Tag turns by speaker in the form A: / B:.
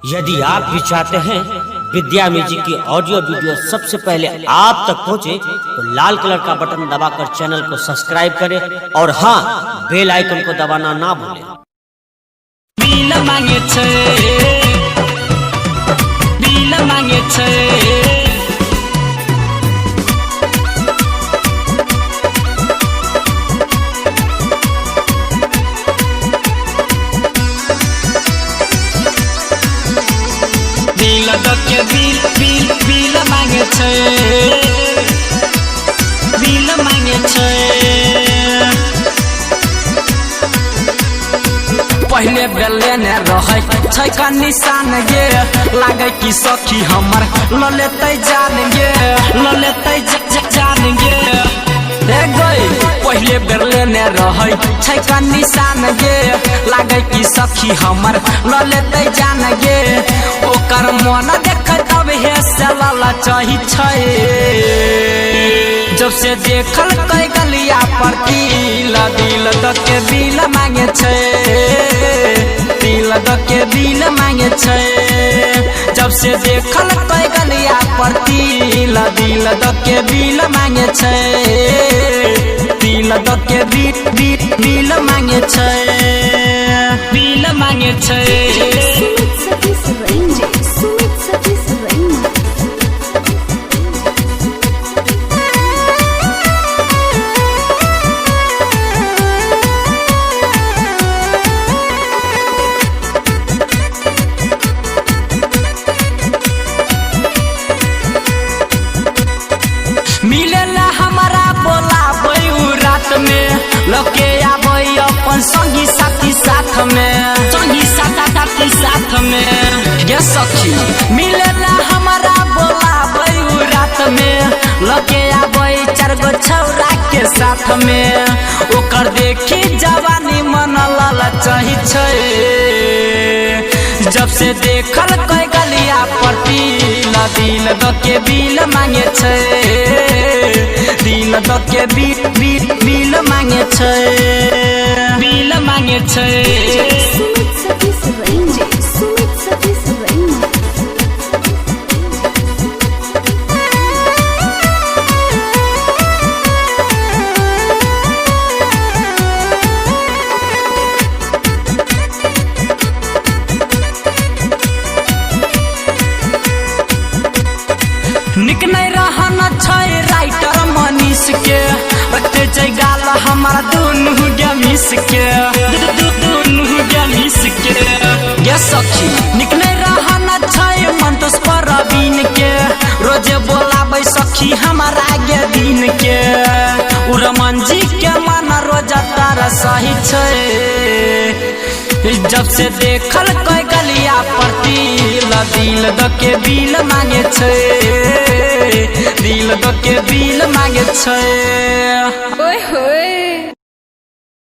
A: यदि आप भी चाहते हैं विद्या म्यूजिक की ऑडियो वीडियो सबसे पहले आप तक पहुंचे तो लाल कलर का बटन दबाकर चैनल को सब्सक्राइब करें और हाँ, बेल आइकन को दबाना ना भूलें।
B: बिल मांगे छे, बिल मांगे छे। बिल दके बिल मांगे छे, बिल मांगे छे। पहले बेले ने रहे छै का निशान गे, लागे कि सखी हमर ल लेते जान गे, ल लेते जान गे। हे गई पहले बेले ने रहे छै का निशान गे, लागे कि सखी हमर ल लेते जान गे। ओकर मन देखत अब हे सलाला चाही छै, जब से देखल कई गलिया पर दिल दके बिल मांगे छे, दिल दके बिल मांगे छे। जब से देखल कई गलिया पर दिल दके बिल मांगे छे, दिल दके बिल मांगे छे, बिल मांगे छे। मिलेला हमारा बोला बयू रात में, लके आबई अपन संगी साथी साथ में, संगी साथी साथ में। गे सखी मिलेला हमारा बोला बयू रात में, लके आबई चार गो छौरा के साथ में। ओकर देखी जवानी मन लाला चाही छै, जब से देखल कई गलिया पर दिल दके बिल मांगे छे, दिल दके बिल मांगे छे, बिल मांगे छे। निक नहीं रहना छै राइटर मनीष के, रखते छै गाल हमारा दुनू गमिस के, दुनू गमिस के। गे सखी निक नहीं रहना छै मंतोष परवीन के, रोजे बोलाबै सखी हमारा गे दिन के। उरमन जी के मन रोज तारा सही छै, जब से देखल कई गलिया पर दिल दके बिल मांगे छे, दिल दके बिल मांगे छे। ओए होए।